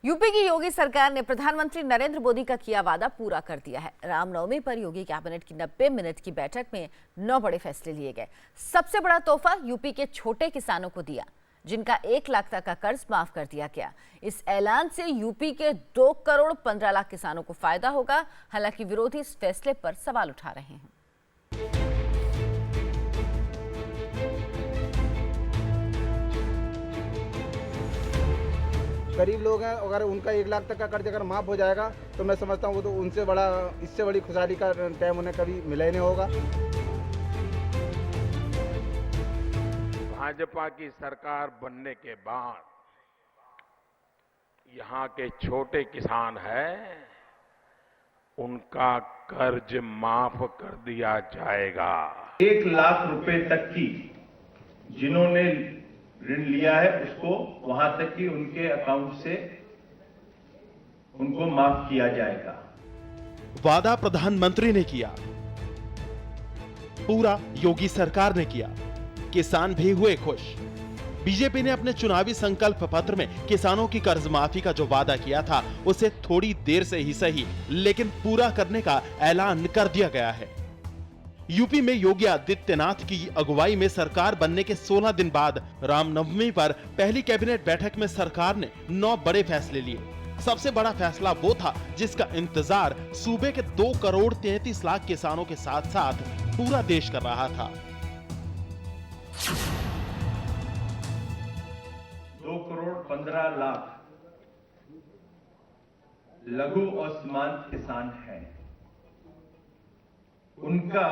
UP की योगी सरकार ने प्रधानमंत्री नरेंद्र मोदी का किया वादा पूरा कर दिया है। रामनवमी पर योगी कैबिनेट की 90 मिनट की बैठक में 9 बड़े फैसले लिए गए। सबसे बड़ा तोहफा यूपी के छोटे किसानों को दिया, जिनका 1 लाख तक का कर्ज माफ कर दिया गया। इस ऐलान से यूपी के 2 करोड़ 15 लाख किसानों को फायदा होगा। हालांकि विरोधी इस फैसले पर सवाल उठा रहे हैं। गरीब लोग हैं, अगर उनका 1 लाख तक का कर्ज अगर माफ हो जाएगा तो मैं समझता हूँ वो तो उनसे बड़ा, इससे बड़ी खुशहाली का टाइम उन्हें कभी मिला ही नहीं होगा। भाजपा की सरकार बनने के बाद यहाँ के छोटे किसान हैं, उनका कर्ज माफ कर दिया जाएगा। 1 लाख रुपए तक की जिन्होंने ऋण लिया है उसको वहां तक कि उनके अकाउंट से उनको माफ किया जाएगा। वादा प्रधानमंत्री ने किया, पूरा योगी सरकार ने किया, किसान भी हुए खुश। बीजेपी ने अपने चुनावी संकल्प पत्र में किसानों की कर्ज माफी का जो वादा किया था उसे थोड़ी देर से ही सही लेकिन पूरा करने का ऐलान कर दिया गया है। यूपी में योगी आदित्यनाथ की अगुवाई में सरकार बनने के 16 दिन बाद रामनवमी पर पहली कैबिनेट बैठक में सरकार ने 9 बड़े फैसले लिए। सबसे बड़ा फैसला वो था जिसका इंतजार सूबे के 2 करोड़ 33 लाख किसानों के साथ साथ पूरा देश कर रहा था। 2 करोड़ 15 लाख लघु और सीमांत किसान हैं। उनका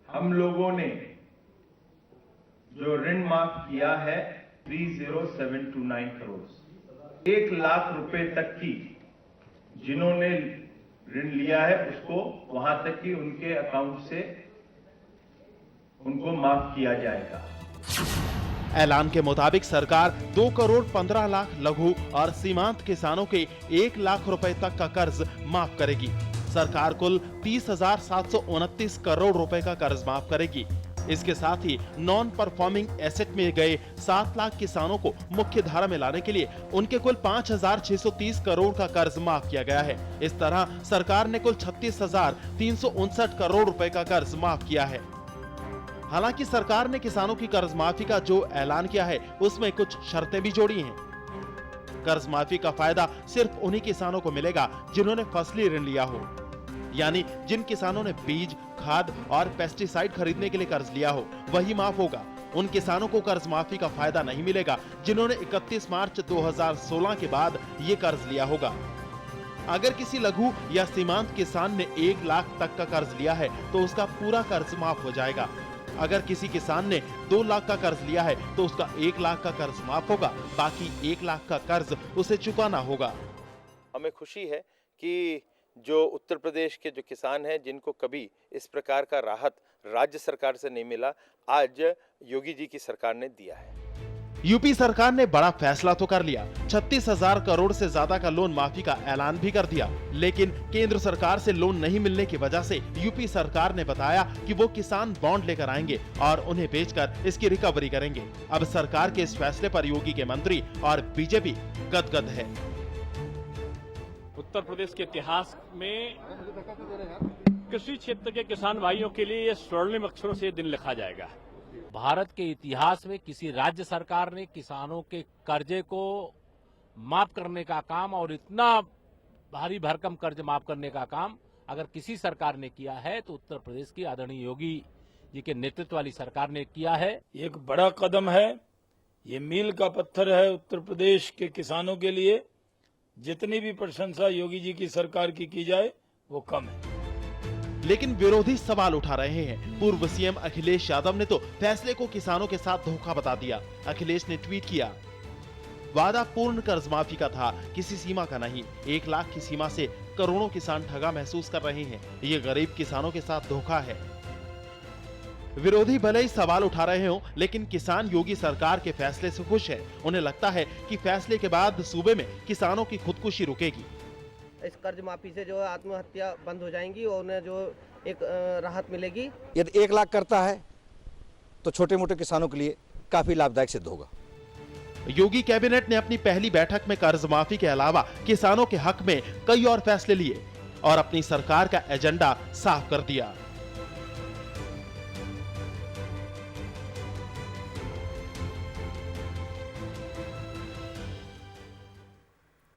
हम लोगों ने जो ऋण माफ किया है 30729 करोड़। 1 लाख रुपए तक की जिन्होंने ऋण लिया है उसको वहां तक कि उनके अकाउंट से उनको माफ किया जाएगा। ऐलान के मुताबिक सरकार 2 करोड़ 15 लाख लघु और सीमांत किसानों के 1 लाख रुपए तक का कर्ज माफ करेगी। सरकार कुल 30,729 करोड़ रुपए का कर्ज माफ करेगी। इसके साथ ही नॉन परफॉर्मिंग एसेट में गए 7 लाख किसानों को मुख्य धारा में लाने के लिए उनके कुल 5,630 करोड़ का कर्ज माफ किया गया है। इस तरह सरकार ने कुल 36,359 करोड़ रुपए का कर्ज माफ किया है। हालांकि सरकार ने किसानों की कर्ज माफी का जो ऐलान किया है उसमें कुछ शर्तें भी जोड़ी हैं। कर्ज माफी का फायदा सिर्फ उन्हीं किसानों को मिलेगा जिन्होंने फसली ऋण लिया हो, यानी जिन किसानों ने बीज, खाद और पेस्टिसाइड खरीदने के लिए कर्ज लिया हो वही माफ होगा। उन किसानों को कर्ज माफी का फायदा नहीं मिलेगा जिन्होंने 31 मार्च 2016 के बाद ये कर्ज लिया होगा। अगर किसी लघु या सीमांत किसान ने 1 लाख तक का कर्ज लिया है तो उसका पूरा कर्ज माफ हो जाएगा। अगर किसी किसान ने 2 लाख का कर्ज लिया है तो उसका 1 लाख का कर्ज माफ होगा, बाकी 1 लाख का कर्ज उसे चुकाना होगा। हमें खुशी है कि जो उत्तर प्रदेश के जो किसान हैं जिनको कभी इस प्रकार का राहत राज्य सरकार से नहीं मिला, आज योगी जी की सरकार ने दिया है। यूपी सरकार ने बड़ा फैसला तो कर लिया, 36,000 करोड़ से ज्यादा का लोन माफी का ऐलान भी कर दिया, लेकिन केंद्र सरकार से लोन नहीं मिलने की वजह से यूपी सरकार ने बताया कि वो किसान बॉन्ड लेकर आएंगे और उन्हें बेचकर इसकी रिकवरी करेंगे। अब सरकार के इस फैसले पर योगी के मंत्री और बीजेपी गदगद है। उत्तर प्रदेश के इतिहास में कृषि क्षेत्र के किसान भाइयों के लिए ये स्वर्णिम अक्षरों से दिन लिखा जाएगा। भारत के इतिहास में किसी राज्य सरकार ने किसानों के कर्जे को माफ करने का काम और इतना भारी भरकम कर्ज माफ करने का काम अगर किसी सरकार ने किया है तो उत्तर प्रदेश की आदरणीय योगी जी के नेतृत्व वाली सरकार ने किया है। एक बड़ा कदम है, ये मील का पत्थर है उत्तर प्रदेश के किसानों के लिए। जितनी भी प्रशंसा योगी जी की सरकार की जाए वो कम है। लेकिन विरोधी सवाल उठा रहे हैं। पूर्व सीएम अखिलेश यादव ने तो फैसले को किसानों के साथ धोखा बता दिया। अखिलेश ने ट्वीट किया, वादा पूर्ण कर्ज माफी का था, किसी सीमा का नहीं। 1 लाख की सीमा से करोड़ों किसान ठगा महसूस कर रहे हैं। ये गरीब किसानों के साथ धोखा है। विरोधी भले ही सवाल उठा रहे हो, लेकिन किसान योगी सरकार के फैसले से खुश है। उन्हें लगता है कि फैसले के बाद सूबे में किसानों की खुदकुशी रुकेगी। इस कर्ज माफी से जो आत्महत्या बंद हो जाएंगी और उन्हें जो एक राहत मिलेगी। यदि 1 लाख करता है तो छोटे मोटे किसानों के लिए काफी लाभदायक सिद्ध होगा। योगी कैबिनेट ने अपनी पहली बैठक में कर्ज माफी के अलावा किसानों के हक में कई और फैसले लिए और अपनी सरकार का एजेंडा साफ कर दिया।